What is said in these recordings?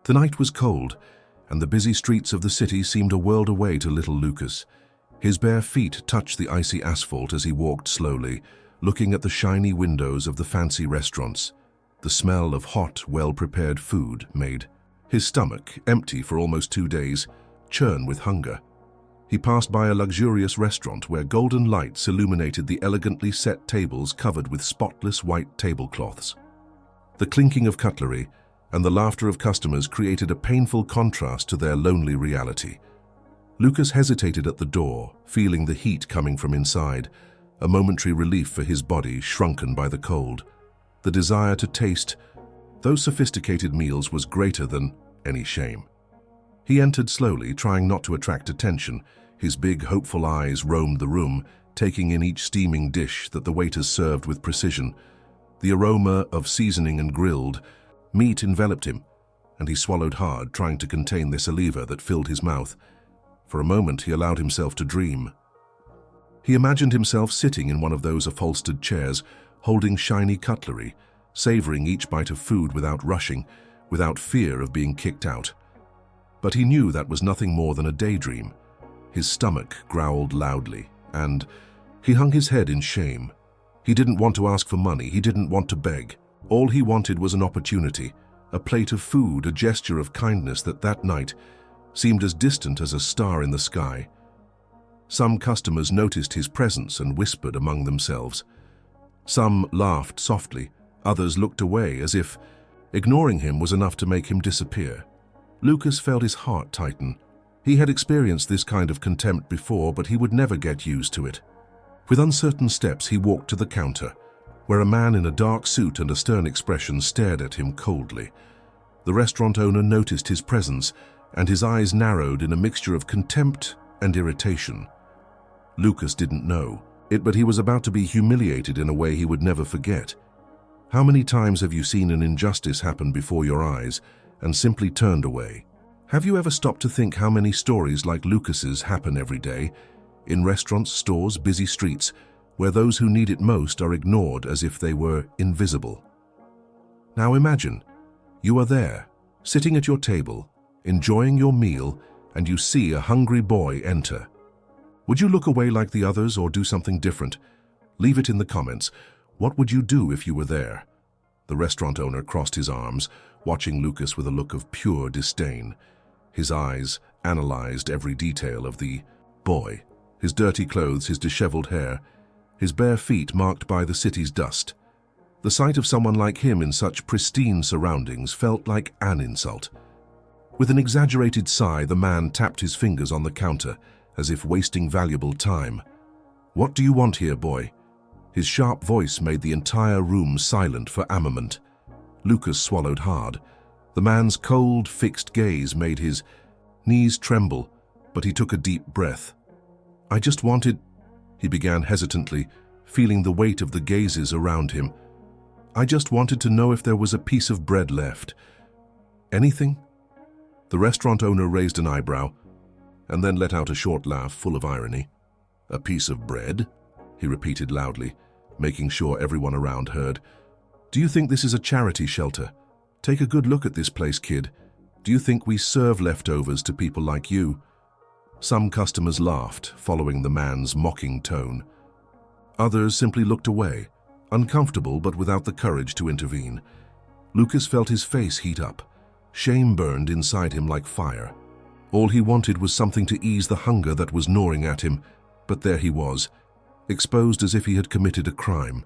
The night was cold, and the busy streets of the city seemed a world away to little Lucas. His bare feet touched the icy asphalt as he walked slowly, looking at the shiny windows of the fancy restaurants. The smell of hot, well-prepared food made his stomach, empty for almost 2 days, churn with hunger. He passed by a luxurious restaurant where golden lights illuminated the elegantly set tables covered with spotless white tablecloths. The clinking of cutlery and the laughter of customers created a painful contrast to their lonely reality. Lucas hesitated at the door, feeling the heat coming from inside, a momentary relief for his body shrunken by the cold. The desire to taste those sophisticated meals was greater than any shame. He entered slowly, trying not to attract attention. His big, hopeful eyes roamed the room, taking in each steaming dish that the waiters served with precision. The aroma of seasoning and grilled meat enveloped him, and he swallowed hard, trying to contain the saliva that filled his mouth. For a moment, he allowed himself to dream. He imagined himself sitting in one of those upholstered chairs, holding shiny cutlery, savoring each bite of food without rushing, without fear of being kicked out. But he knew that was nothing more than a daydream. His stomach growled loudly, and he hung his head in shame. He didn't want to ask for money, he didn't want to beg. All he wanted was an opportunity, a plate of food, a gesture of kindness that night seemed as distant as a star in the sky. Some customers noticed his presence and whispered among themselves. Some laughed softly, others looked away as if ignoring him was enough to make him disappear. Lucas felt his heart tighten. He had experienced this kind of contempt before, but he would never get used to it. With uncertain steps, he walked to the counter, where a man in a dark suit and a stern expression stared at him coldly. The restaurant owner noticed his presence, and his eyes narrowed in a mixture of contempt and irritation. Lucas didn't know it, but he was about to be humiliated in a way he would never forget. How many times have you seen an injustice happen before your eyes and simply turned away? Have you ever stopped to think how many stories like Lucas's happen every day, in restaurants, stores, busy streets, where those who need it most are ignored as if they were invisible? Now imagine, you are there, sitting at your table, enjoying your meal, and you see a hungry boy enter. Would you look away like the others or do something different? Leave it in the comments. What would you do if you were there? The restaurant owner crossed his arms, watching Lucas with a look of pure disdain. His eyes analyzed every detail of the boy, his dirty clothes, his disheveled hair, his bare feet marked by the city's dust. The sight of someone like him in such pristine surroundings felt like an insult. With an exaggerated sigh, the man tapped his fingers on the counter, as if wasting valuable time. "What do you want here, boy?" His sharp voice made the entire room silent for a moment. Lucas swallowed hard. The man's cold, fixed gaze made his knees tremble, but he took a deep breath. "I just wanted," he began hesitantly, feeling the weight of the gazes around him. "I just wanted to know if there was a piece of bread left." "Anything?" The restaurant owner raised an eyebrow, and then let out a short laugh full of irony. "A piece of bread?" he repeated loudly, making sure everyone around heard. "Do you think this is a charity shelter? Take a good look at this place, kid. Do you think we serve leftovers to people like you?" Some customers laughed, following the man's mocking tone. Others simply looked away, uncomfortable but without the courage to intervene. Lucas felt his face heat up. Shame burned inside him like fire. All he wanted was something to ease the hunger that was gnawing at him, but there he was, exposed as if he had committed a crime.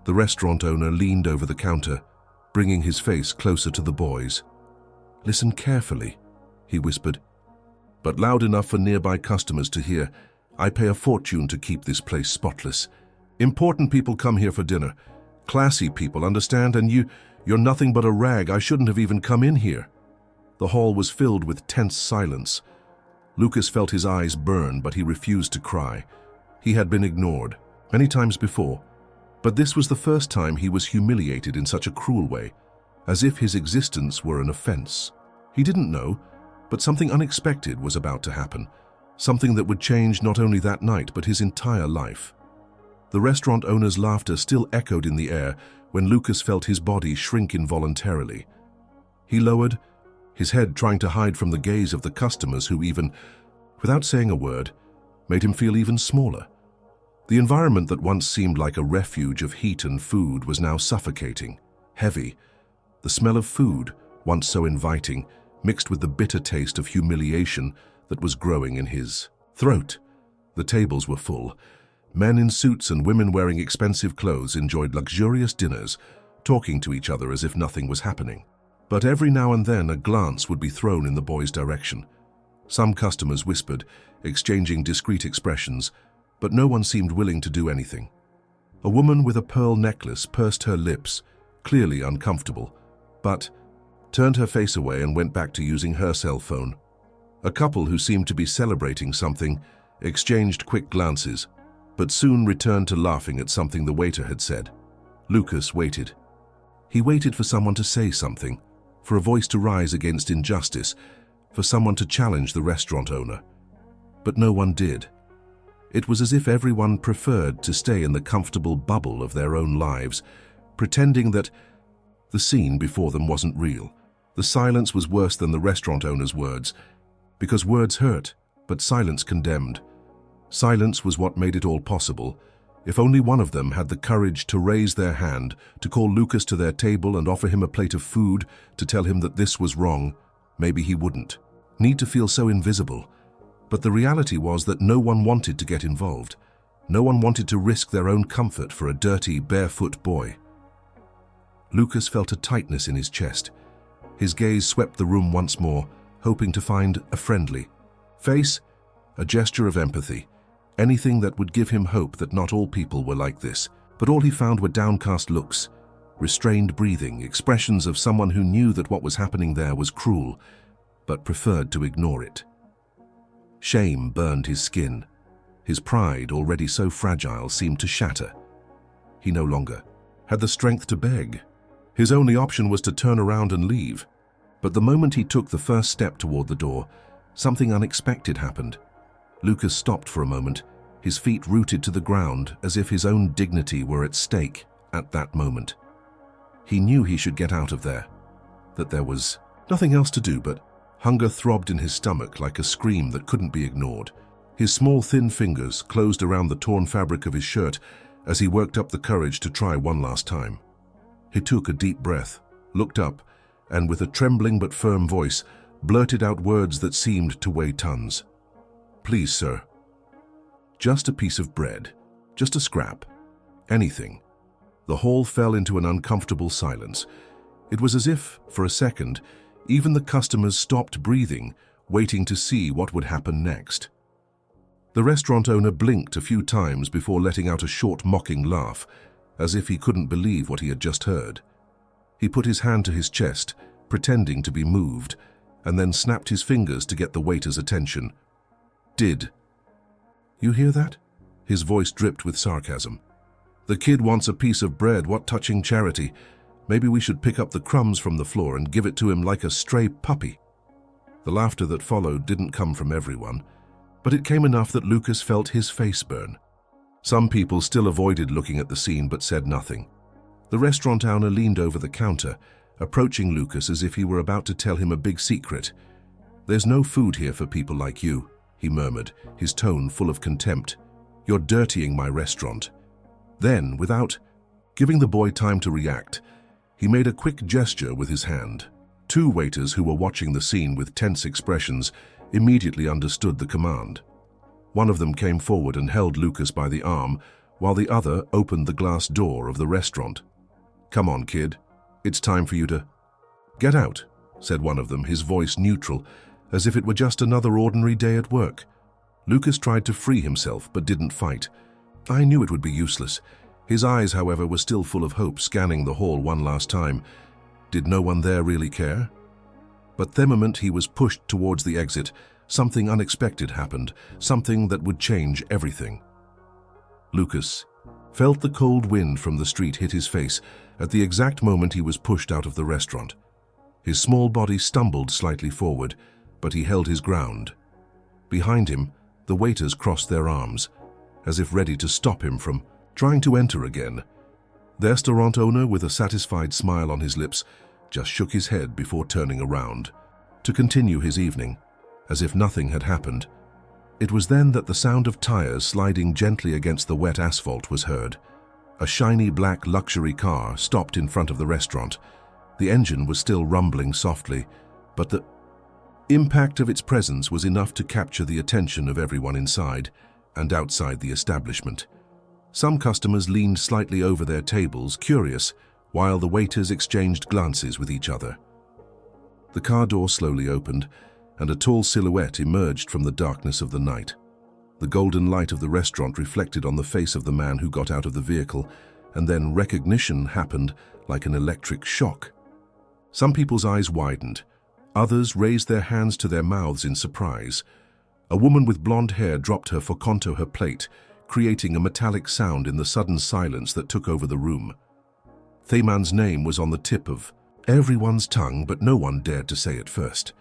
The restaurant owner leaned over the counter, bringing his face closer to the boys. "Listen carefully," he whispered, but loud enough for nearby customers to hear. "I pay a fortune to keep this place spotless. Important people come here for dinner. Classy people, understand? And you're nothing but a rag. I shouldn't have even come in here." The hall was filled with tense silence. Lucas felt his eyes burn, but he refused to cry. He had been ignored many times before, but this was the first time he was humiliated in such a cruel way, as if his existence were an offense. He didn't know, but something unexpected was about to happen, something that would change not only that night but his entire life. The restaurant owner's laughter still echoed in the air when Lucas felt his body shrink involuntarily. He lowered his head trying to hide from the gaze of the customers who even, without saying a word, made him feel even smaller. The environment that once seemed like a refuge of heat and food was now suffocating, heavy. The smell of food, once so inviting, mixed with the bitter taste of humiliation that was growing in his throat. The tables were full. Men in suits and women wearing expensive clothes enjoyed luxurious dinners, talking to each other as if nothing was happening. But every now and then a glance would be thrown in the boy's direction. Some customers whispered, exchanging discreet expressions, but no one seemed willing to do anything. A woman with a pearl necklace pursed her lips, clearly uncomfortable, but turned her face away and went back to using her cell phone. A couple who seemed to be celebrating something exchanged quick glances, but soon returned to laughing at something the waiter had said. Lucas waited. He waited for someone to say something, for a voice to rise against injustice, for someone to challenge the restaurant owner. But no one did. It was as if everyone preferred to stay in the comfortable bubble of their own lives, pretending that the scene before them wasn't real. The silence was worse than the restaurant owner's words, because words hurt, but silence condemned. Silence was what made it all possible. If only one of them had the courage to raise their hand, to call Lucas to their table and offer him a plate of food, to tell him that this was wrong, maybe he wouldn't need to feel so invisible. But the reality was that no one wanted to get involved. No one wanted to risk their own comfort for a dirty, barefoot boy. Lucas felt a tightness in his chest. His gaze swept the room once more, hoping to find a friendly face, a gesture of empathy, anything that would give him hope that not all people were like this. But all he found were downcast looks, restrained breathing, expressions of someone who knew that what was happening there was cruel, but preferred to ignore it. Shame burned his skin. His pride, already so fragile, seemed to shatter. He no longer had the strength to beg. His only option was to turn around and leave. But the moment he took the first step toward the door, something unexpected happened. Lucas stopped for a moment, his feet rooted to the ground as if his own dignity were at stake at that moment. He knew he should get out of there, that there was nothing else to do, but hunger throbbed in his stomach like a scream that couldn't be ignored. His small, thin fingers closed around the torn fabric of his shirt as he worked up the courage to try one last time. He took a deep breath, looked up, and with a trembling but firm voice, blurted out words that seemed to weigh tons. "Please, sir. Just a piece of bread. Just a scrap. Anything." The hall fell into an uncomfortable silence. It was as if, for a second, even the customers stopped breathing, waiting to see what would happen next. The restaurant owner blinked a few times before letting out a short, mocking laugh, as if he couldn't believe what he had just heard. He put his hand to his chest, pretending to be moved, and then snapped his fingers to get the waiter's attention. "Did you hear that?" His voice dripped with sarcasm. "The kid wants a piece of bread. What touching charity. Maybe we should pick up the crumbs from the floor and give it to him like a stray puppy." The laughter that followed didn't come from everyone, but it came enough that Lucas felt his face burn. Some people still avoided looking at the scene but said nothing. The restaurant owner leaned over the counter, approaching Lucas as if he were about to tell him a big secret. "There's no food here for people like you," he murmured, his tone full of contempt. "You're dirtying my restaurant." Then, without giving the boy time to react, he made a quick gesture with his hand. Two waiters who were watching the scene with tense expressions immediately understood the command. One of them came forward and held Lucas by the arm, while the other opened the glass door of the restaurant. "Come on, kid. It's time for you to get out," said one of them, his voice neutral, as if it were just another ordinary day at work. Lucas tried to free himself, but didn't fight. I knew it would be useless. His eyes, however, were still full of hope, scanning the hall one last time. Did no one there really care? But the moment he was pushed towards the exit, something unexpected happened, something that would change everything. Lucas felt the cold wind from the street hit his face at the exact moment he was pushed out of the restaurant. His small body stumbled slightly forward, but he held his ground. Behind him, the waiters crossed their arms, as if ready to stop him from trying to enter again. The restaurant owner, with a satisfied smile on his lips, just shook his head before turning around. to continue his evening, as if nothing had happened. It was then that the sound of tires sliding gently against the wet asphalt was heard. A shiny black luxury car stopped in front of the restaurant. The engine was still rumbling softly, but the impact of its presence was enough to capture the attention of everyone inside and outside the establishment. Some customers leaned slightly over their tables, curious, while the waiters exchanged glances with each other. The car door slowly opened, and a tall silhouette emerged from the darkness of the night. The golden light of the restaurant reflected on the face of the man who got out of the vehicle, and then recognition happened like an electric shock. Some people's eyes widened. Others raised their hands to their mouths in surprise. A woman with blonde hair dropped her focaccia her plate, creating a metallic sound in the sudden silence that took over the room. Thayman's name was on the tip of everyone's tongue, but no one dared to say it first.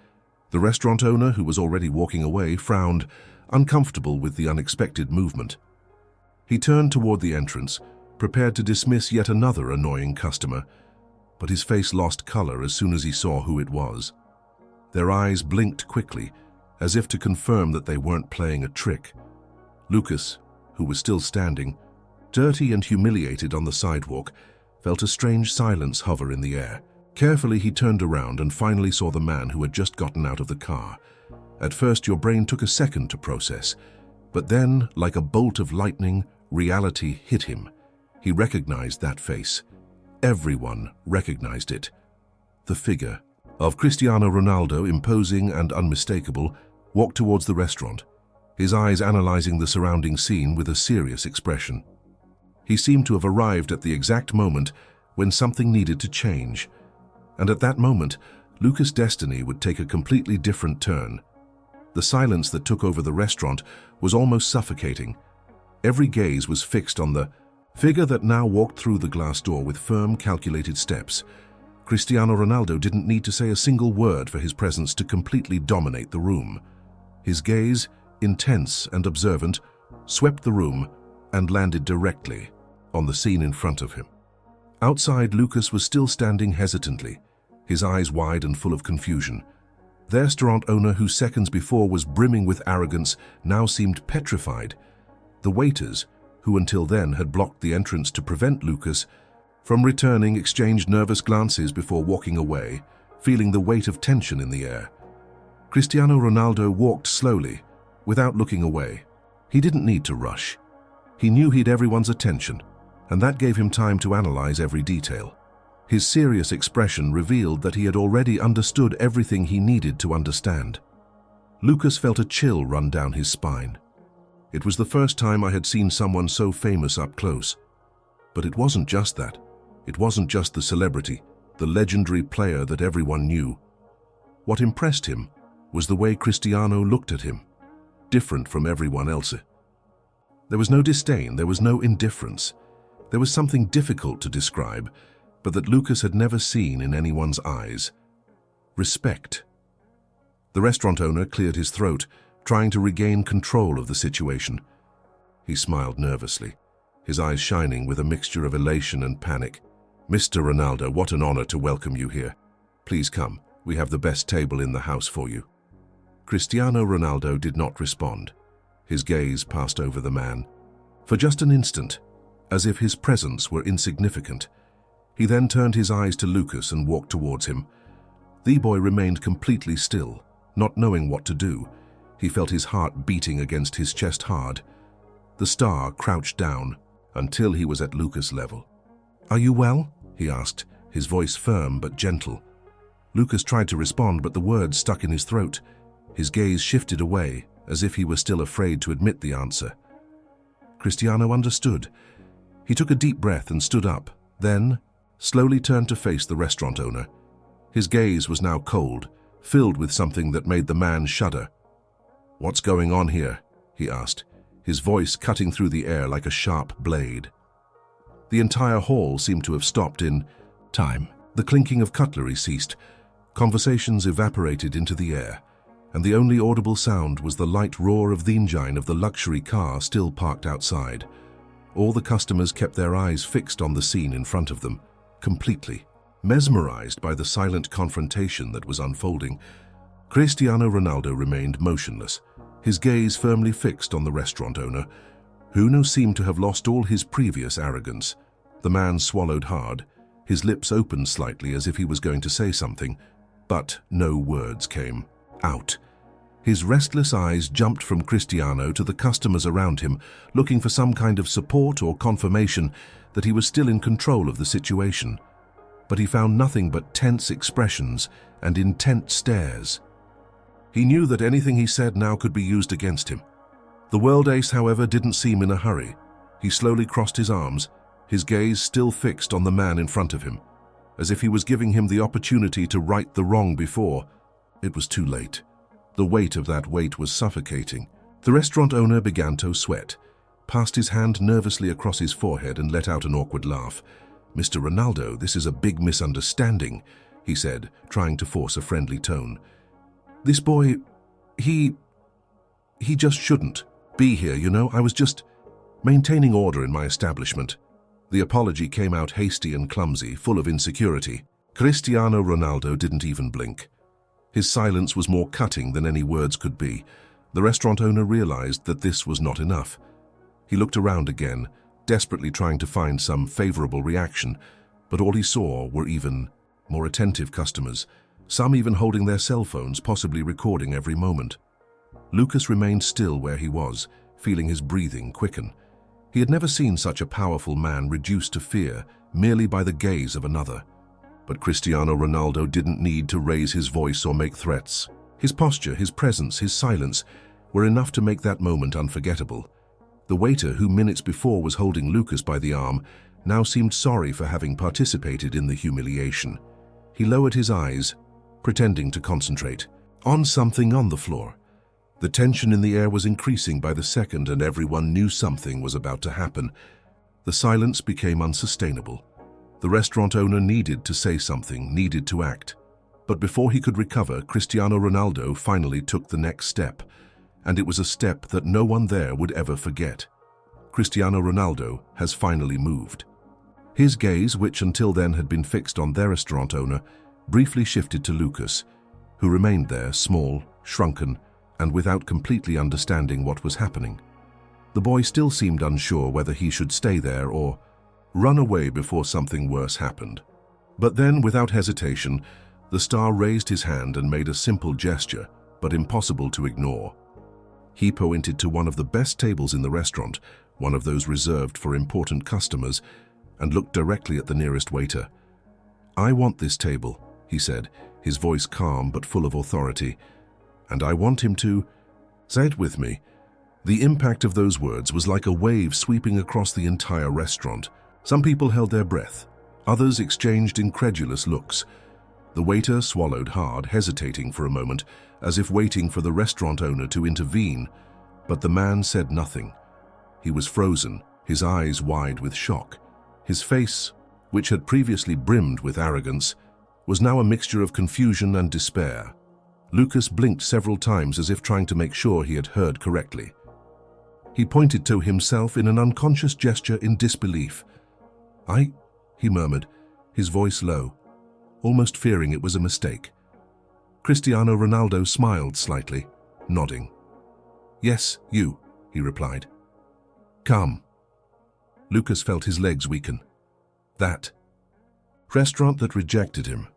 The restaurant owner, who was already walking away, frowned, uncomfortable with the unexpected movement. He turned toward the entrance, prepared to dismiss yet another annoying customer, but his face lost color as soon as he saw who it was. Their eyes blinked quickly, as if to confirm that they weren't playing a trick. Lucas, who was still standing, dirty and humiliated on the sidewalk, felt a strange silence hover in the air. Carefully, he turned around and finally saw the man who had just gotten out of the car. At first, your brain took a second to process, but then, like a bolt of lightning, reality hit him. He recognized that face. Everyone recognized it. The figure of Cristiano Ronaldo, imposing and unmistakable, walked towards the restaurant, his eyes analyzing the surrounding scene with a serious expression. He seemed to have arrived at the exact moment when something needed to change. And at that moment, Lucas' destiny would take a completely different turn. The silence that took over the restaurant was almost suffocating. Every gaze was fixed on the figure that now walked through the glass door with firm, calculated steps. Cristiano Ronaldo didn't need to say a single word for his presence to completely dominate the room. His gaze, intense and observant, swept the room and landed directly on the scene in front of him. Outside, Lucas was still standing hesitantly, his eyes wide and full of confusion. The restaurant owner, who seconds before was brimming with arrogance, now seemed petrified. The waiters, who until then had blocked the entrance to prevent Lucas from returning, exchanged nervous glances before walking away, feeling the weight of tension in the air. Cristiano Ronaldo walked slowly, without looking away. He didn't need to rush. He knew he'd everyone's attention, and that gave him time to analyze every detail. His serious expression revealed that he had already understood everything he needed to understand. Lucas felt a chill run down his spine. It was the first time I had seen someone so famous up close. But it wasn't just that. It wasn't just the celebrity, the legendary player that everyone knew. What impressed him was the way Cristiano looked at him, different from everyone else. There was no disdain, there was no indifference. There was something difficult to describe, but that Lucas had never seen in anyone's eyes. Respect. The restaurant owner cleared his throat, trying to regain control of the situation. He smiled nervously, his eyes shining with a mixture of elation and panic. "Mr. Ronaldo, what an honor to welcome you here. Please come, we have the best table in the house for you." Cristiano Ronaldo did not respond. His gaze passed over the man. For just an instant, as if his presence were insignificant. He then turned his eyes to Lucas and walked towards him. The boy remained completely still, not knowing what to do. He felt his heart beating against his chest hard. The star crouched down until he was at Lucas' level. "Are you well?" he asked, his voice firm but gentle. Lucas tried to respond, but the words stuck in his throat. His gaze shifted away, as if he were still afraid to admit the answer. Cristiano understood. He took a deep breath and stood up, then slowly turned to face the restaurant owner. His gaze was now cold, filled with something that made the man shudder. "What's going on here?" he asked, his voice cutting through the air like a sharp blade. The entire hall seemed to have stopped in time. The clinking of cutlery ceased, conversations evaporated into the air, and the only audible sound was the light roar of the engine of the luxury car still parked outside. All the customers kept their eyes fixed on the scene in front of them, completely mesmerized by the silent confrontation that was unfolding. Cristiano Ronaldo remained motionless, his gaze firmly fixed on the restaurant owner, who now seemed to have lost all his previous arrogance. The man swallowed hard, his lips opened slightly as if he was going to say something, but no words came out. His restless eyes jumped from Cristiano to the customers around him, looking for some kind of support or confirmation that he was still in control of the situation. But he found nothing but tense expressions and intent stares. He knew that anything he said now could be used against him. The world ace, however, didn't seem in a hurry. He slowly crossed his arms, his gaze still fixed on the man in front of him, as if he was giving him the opportunity to right the wrong before. It was too late. The weight of that weight was suffocating. The restaurant owner began to sweat, passed his hand nervously across his forehead and let out an awkward laugh. "Mr. Ronaldo, this is a big misunderstanding," he said, trying to force a friendly tone. "This boy, he just shouldn't be here, you know. I was just maintaining order in my establishment." The apology came out hasty and clumsy, full of insecurity. Cristiano Ronaldo didn't even blink. His silence was more cutting than any words could be. The restaurant owner realized that this was not enough. He looked around again, desperately trying to find some favorable reaction, but all he saw were even more attentive customers, some even holding their cell phones, possibly recording every moment. Lucas remained still where he was, feeling his breathing quicken. He had never seen such a powerful man reduced to fear merely by the gaze of another. But Cristiano Ronaldo didn't need to raise his voice or make threats. His posture, his presence, his silence were enough to make that moment unforgettable. The waiter, who minutes before was holding Lucas by the arm, now seemed sorry for having participated in the humiliation. He lowered his eyes, pretending to concentrate on something on the floor. The tension in the air was increasing by the second, and everyone knew something was about to happen. The silence became unsustainable. The restaurant owner needed to say something, needed to act. But before he could recover, Cristiano Ronaldo finally took the next step, and it was a step that no one there would ever forget. Cristiano Ronaldo has finally moved. His gaze, which until then had been fixed on their restaurant owner, briefly shifted to Lucas, who remained there, small, shrunken, and without completely understanding what was happening. The boy still seemed unsure whether he should stay there or run away before something worse happened. But then, without hesitation, the star raised his hand and made a simple gesture, but impossible to ignore. He pointed to one of the best tables in the restaurant, one of those reserved for important customers, and looked directly at the nearest waiter. "I want this table," he said, his voice calm but full of authority. "And I want him to say it with me." The impact of those words was like a wave sweeping across the entire restaurant. Some people held their breath. Others exchanged incredulous looks. The waiter swallowed hard, hesitating for a moment, as if waiting for the restaurant owner to intervene. But the man said nothing. He was frozen, his eyes wide with shock. His face, which had previously brimmed with arrogance, was now a mixture of confusion and despair. Lucas blinked several times as if trying to make sure he had heard correctly. He pointed to himself in an unconscious gesture in disbelief. He murmured, his voice low, almost fearing it was a mistake. Cristiano Ronaldo smiled slightly, nodding. "Yes, you," he replied. "Come." Lucas felt his legs weaken. That restaurant that rejected him,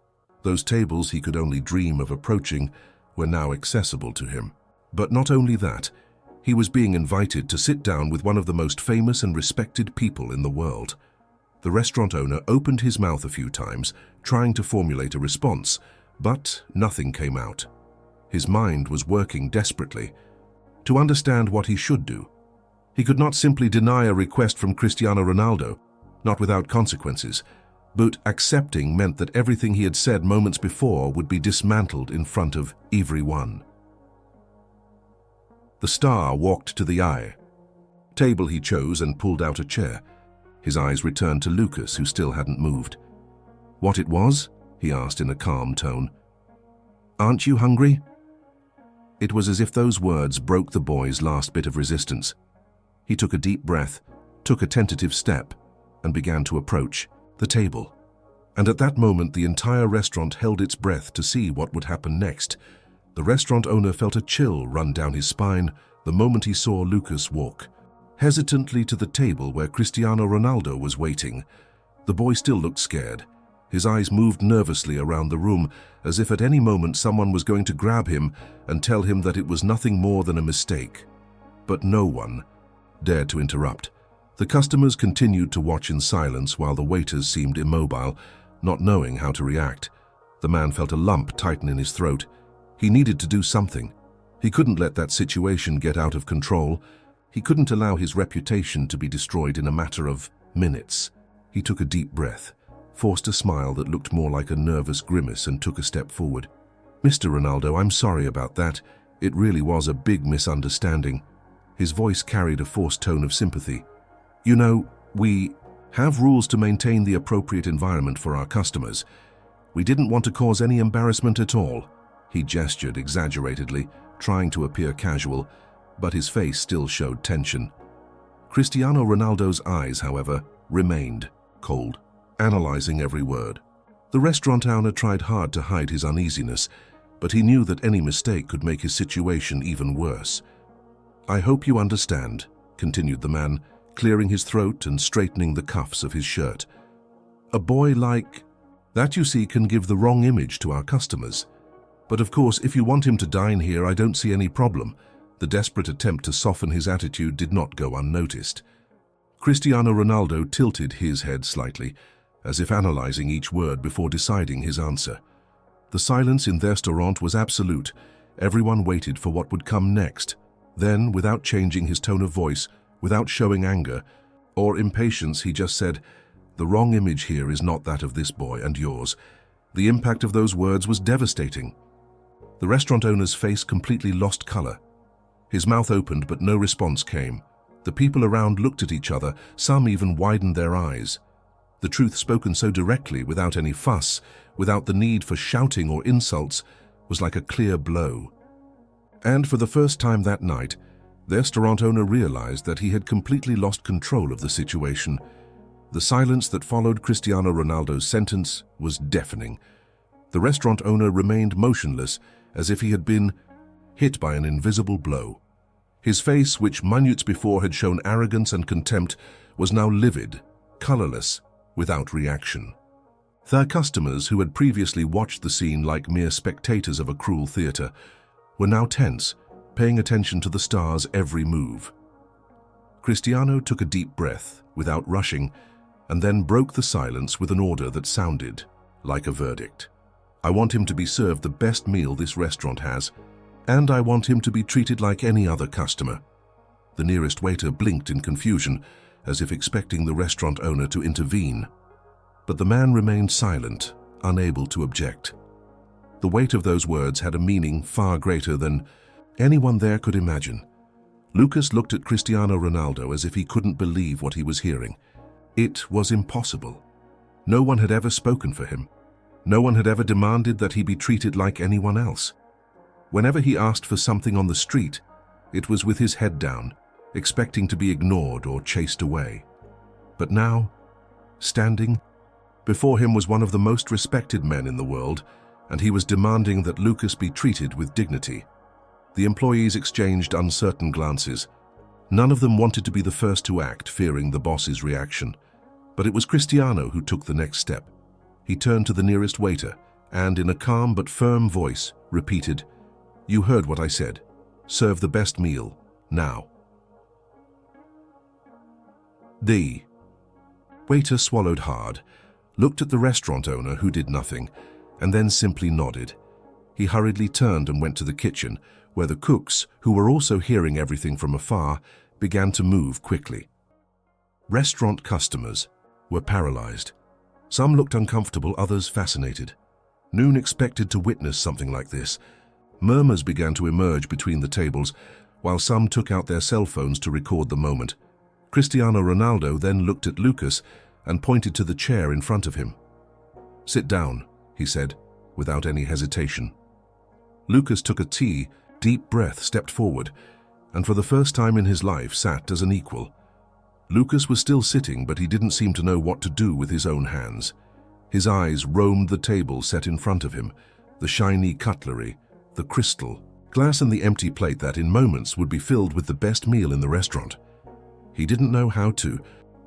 those tables he could only dream of approaching, were now accessible to him. But not only that, he was being invited to sit down with one of the most famous and respected people in the world. The restaurant owner opened his mouth a few times, trying to formulate a response, but nothing came out. His mind was working desperately to understand what he should do. He could not simply deny a request from Cristiano Ronaldo, not without consequences, but accepting meant that everything he had said moments before would be dismantled in front of everyone. The star walked to the table he chose and pulled out a chair. His eyes returned to Lucas, who still hadn't moved. "What it was?" he asked in a calm tone. "Aren't you hungry?" It was as if those words broke the boy's last bit of resistance. He took a deep breath, took a tentative step, and began to approach the table. And at that moment, the entire restaurant held its breath to see what would happen next. The restaurant owner felt a chill run down his spine the moment he saw Lucas walk hesitantly to the table where Cristiano Ronaldo was waiting. The boy still looked scared. His eyes moved nervously around the room, as if at any moment someone was going to grab him and tell him that it was nothing more than a mistake. But no one dared to interrupt. The customers continued to watch in silence while the waiters seemed immobile, not knowing how to react. The man felt a lump tighten in his throat. He needed to do something. He couldn't let that situation get out of control. He couldn't allow his reputation to be destroyed in a matter of minutes. He took a deep breath, forced a smile that looked more like a nervous grimace, and took a step forward. "Mr. Ronaldo, I'm sorry about that. It really was a big misunderstanding." His voice carried a forced tone of sympathy. "You know, we have rules to maintain the appropriate environment for our customers. We didn't want to cause any embarrassment at all." He gestured exaggeratedly, trying to appear casual, but his face still showed tension. Cristiano Ronaldo's eyes, however, remained cold, analyzing every word. The restaurant owner tried hard to hide his uneasiness, but he knew that any mistake could make his situation even worse. "I hope you understand," continued the man, clearing his throat and straightening the cuffs of his shirt. "A boy like that, you see, can give the wrong image to our customers. But of course, if you want him to dine here, I don't see any problem." The desperate attempt to soften his attitude did not go unnoticed. Cristiano Ronaldo tilted his head slightly, as if analyzing each word before deciding his answer. The silence in their restaurant was absolute. Everyone waited for what would come next. Then, without changing his tone of voice, without showing anger or impatience, he just said, "The wrong image here is not that of this boy and yours." The impact of those words was devastating. The restaurant owner's face completely lost color. His mouth opened, but no response came. The people around looked at each other, some even widened their eyes. The truth spoken so directly, without any fuss, without the need for shouting or insults, was like a clear blow. And for the first time that night, the restaurant owner realized that he had completely lost control of the situation. The silence that followed Cristiano Ronaldo's sentence was deafening. The restaurant owner remained motionless, as if he had been hit by an invisible blow. His face, which minutes before had shown arrogance and contempt, was now livid, colorless, without reaction. Their customers, who had previously watched the scene like mere spectators of a cruel theater, were now tense, paying attention to the star's every move. Cristiano took a deep breath, without rushing, and then broke the silence with an order that sounded like a verdict. "I want him to be served the best meal this restaurant has, and I want him to be treated like any other customer." The nearest waiter blinked in confusion, as if expecting the restaurant owner to intervene. But the man remained silent, unable to object. The weight of those words had a meaning far greater than anyone there could imagine. Lucas looked at Cristiano Ronaldo as if he couldn't believe what he was hearing. It was impossible. No one had ever spoken for him. No one had ever demanded that he be treated like anyone else. Whenever he asked for something on the street, it was with his head down, expecting to be ignored or chased away. But now, standing before him was one of the most respected men in the world, and he was demanding that Lucas be treated with dignity. The employees exchanged uncertain glances. None of them wanted to be the first to act, fearing the boss's reaction. But it was Cristiano who took the next step. He turned to the nearest waiter and, in a calm but firm voice, repeated, "You heard what I said. Serve the best meal, now." The waiter swallowed hard, looked at the restaurant owner, who did nothing, and then simply nodded. He hurriedly turned and went to the kitchen, where the cooks, who were also hearing everything from afar, began to move quickly. Restaurant customers were paralyzed. Some looked uncomfortable, others fascinated. Noon expected to witness something like this. Murmurs began to emerge between the tables, while some took out their cell phones to record the moment. Cristiano Ronaldo then looked at Lucas and pointed to the chair in front of him. "Sit down," he said, without any hesitation. Lucas took a deep breath, stepped forward, and for the first time in his life sat as an equal. Lucas was still sitting, but he didn't seem to know what to do with his own hands. His eyes roamed the table set in front of him, the shiny cutlery, the crystal, glass and the empty plate that in moments would be filled with the best meal in the restaurant. He didn't know how to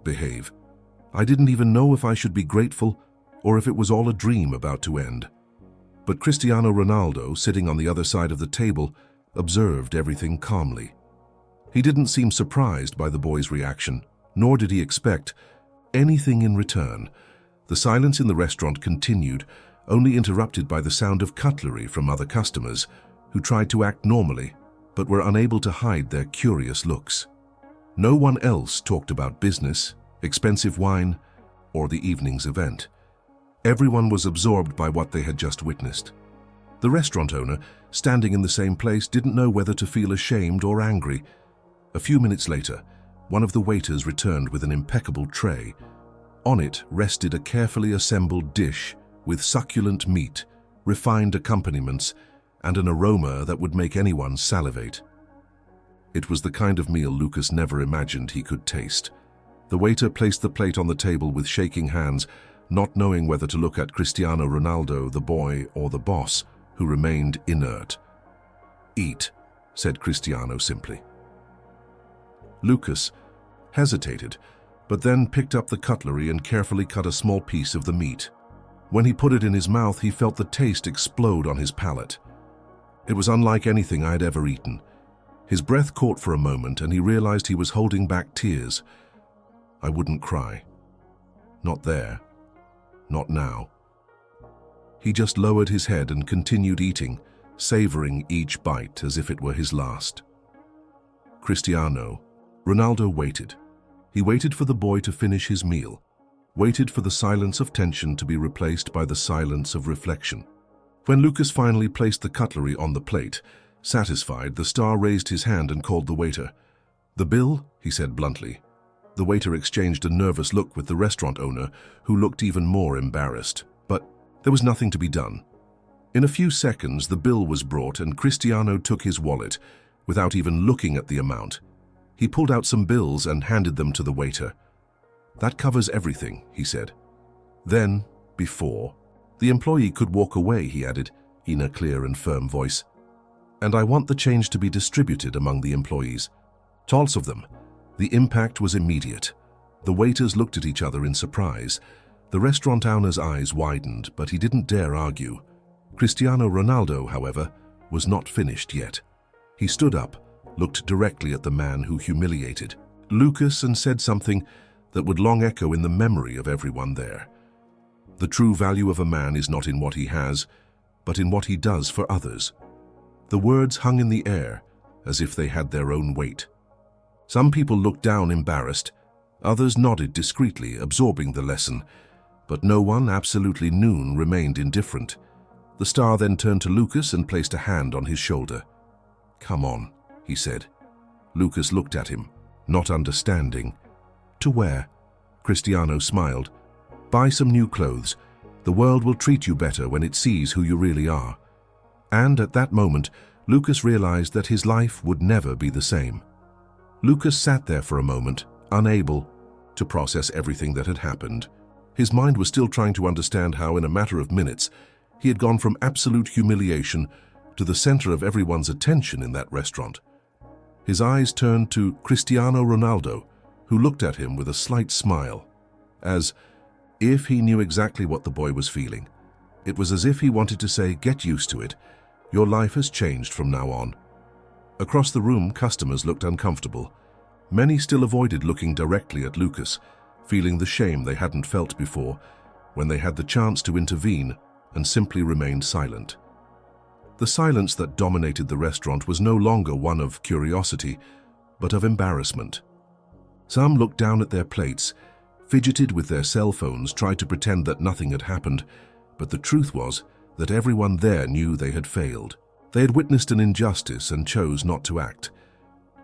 behave. I didn't even know if I should be grateful or if it was all a dream about to end. But Cristiano Ronaldo, sitting on the other side of the table, observed everything calmly. He didn't seem surprised by the boy's reaction, nor did he expect anything in return. The silence in the restaurant continued, only interrupted by the sound of cutlery from other customers who tried to act normally but were unable to hide their curious looks. No one else talked about business, expensive wine, or the evening's event. Everyone was absorbed by what they had just witnessed. The restaurant owner, standing in the same place, didn't know whether to feel ashamed or angry. A few minutes later, one of the waiters returned with an impeccable tray. On it rested a carefully assembled dish with succulent meat, refined accompaniments, and an aroma that would make anyone salivate. It was the kind of meal Lucas never imagined he could taste. The waiter placed the plate on the table with shaking hands, not knowing whether to look at Cristiano Ronaldo, the boy, or the boss, who remained inert. "Eat," said Cristiano simply. Lucas hesitated, but then picked up the cutlery and carefully cut a small piece of the meat. When he put it in his mouth, he felt the taste explode on his palate. It was unlike anything I had ever eaten. His breath caught for a moment, and he realized he was holding back tears. I wouldn't cry. Not there. Not now. He just lowered his head and continued eating, savoring each bite as if it were his last. Ronaldo waited. He waited for the boy to finish his meal, waited for the silence of tension to be replaced by the silence of reflection. When Lucas finally placed the cutlery on the plate, satisfied, the star raised his hand and called the waiter. "The bill?" he said bluntly. The waiter exchanged a nervous look with the restaurant owner, who looked even more embarrassed. But there was nothing to be done. In a few seconds, the bill was brought and Cristiano took his wallet, without even looking at the amount. He pulled out some bills and handed them to the waiter. "That covers everything," he said. Then, before, the employee could walk away, he added, in a clear and firm voice. "And I want the change to be distributed among the employees. Toss of them." The impact was immediate. The waiters looked at each other in surprise. The restaurant owner's eyes widened, but he didn't dare argue. Cristiano Ronaldo, however, was not finished yet. He stood up, looked directly at the man who humiliated Lucas, and said something that would long echo in the memory of everyone there. "The true value of a man is not in what he has, but in what he does for others." The words hung in the air, as if they had their own weight. Some people looked down embarrassed, others nodded discreetly, absorbing the lesson, but no one, absolutely none, remained indifferent. The star then turned to Lucas and placed a hand on his shoulder. "Come on," he said. Lucas looked at him, not understanding. "To where?" Cristiano smiled. "Buy some new clothes. The world will treat you better when it sees who you really are." And at that moment, Lucas realized that his life would never be the same. Lucas sat there for a moment, unable to process everything that had happened. His mind was still trying to understand how, in a matter of minutes, he had gone from absolute humiliation to the center of everyone's attention in that restaurant. His eyes turned to Cristiano Ronaldo, who looked at him with a slight smile, as if he knew exactly what the boy was feeling. It was as if he wanted to say, "Get used to it. Your life has changed from now on." Across the room, customers looked uncomfortable. Many still avoided looking directly at Lucas, feeling the shame they hadn't felt before when they had the chance to intervene, and simply remained silent. The silence that dominated the restaurant was no longer one of curiosity, but of embarrassment. Some looked down at their plates, fidgeted with their cell phones, tried to pretend that nothing had happened, but the truth was that everyone there knew they had failed. They had witnessed an injustice and chose not to act.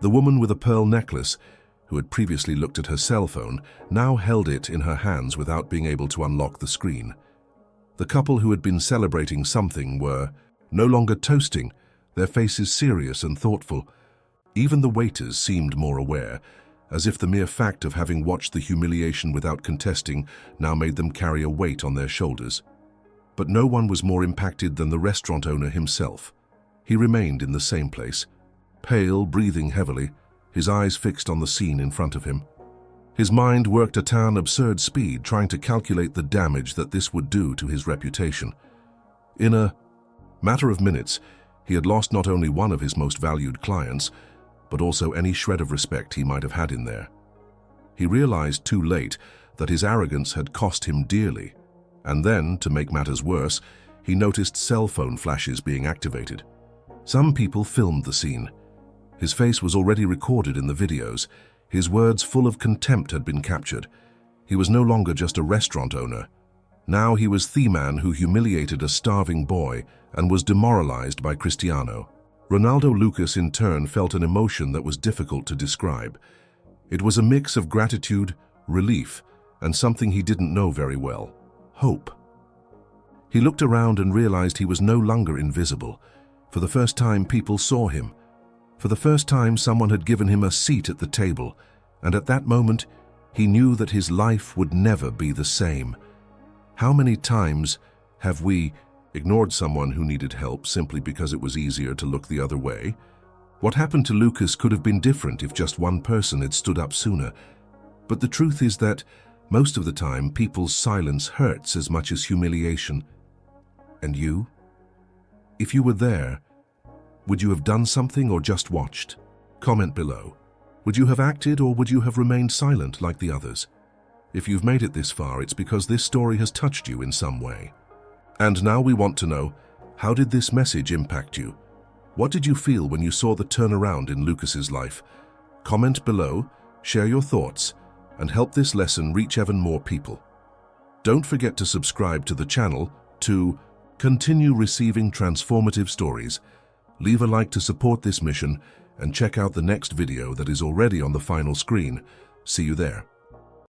The woman with a pearl necklace, who had previously looked at her cell phone, now held it in her hands without being able to unlock the screen. The couple who had been celebrating something were no longer toasting, their faces serious and thoughtful. Even the waiters seemed more aware, as if the mere fact of having watched the humiliation without contesting now made them carry a weight on their shoulders. But no one was more impacted than the restaurant owner himself. He remained in the same place, pale, breathing heavily, his eyes fixed on the scene in front of him. His mind worked at an absurd speed, trying to calculate the damage that this would do to his reputation. In a matter of minutes, he had lost not only one of his most valued clients, but also any shred of respect he might have had in there. He realized too late that his arrogance had cost him dearly, and then, to make matters worse, he noticed cell phone flashes being activated. Some people filmed the scene. His face was already recorded in the videos. His words full of contempt had been captured. He was no longer just a restaurant owner. Now he was the man who humiliated a starving boy and was demoralized by Cristiano. Ronaldo Lucas in turn felt an emotion that was difficult to describe. It was a mix of gratitude, relief, and something he didn't know very well: hope. He looked around and realized he was no longer invisible. For the first time, people saw him. For the first time, someone had given him a seat at the table, and at that moment, he knew that his life would never be the same. How many times have we ignored someone who needed help simply because it was easier to look the other way? What happened to Lucas could have been different if just one person had stood up sooner. But the truth is that most of the time, people's silence hurts as much as humiliation. And you? If you were there, would you have done something or just watched? Comment below. Would you have acted or would you have remained silent like the others? If you've made it this far, it's because this story has touched you in some way. And now we want to know, how did this message impact you? What did you feel when you saw the turnaround in Lucas's life? Comment below, share your thoughts, and help this lesson reach even more people. Don't forget to subscribe to the channel to continue receiving transformative stories. Leave a like to support this mission and check out the next video that is already on the final screen. See you there.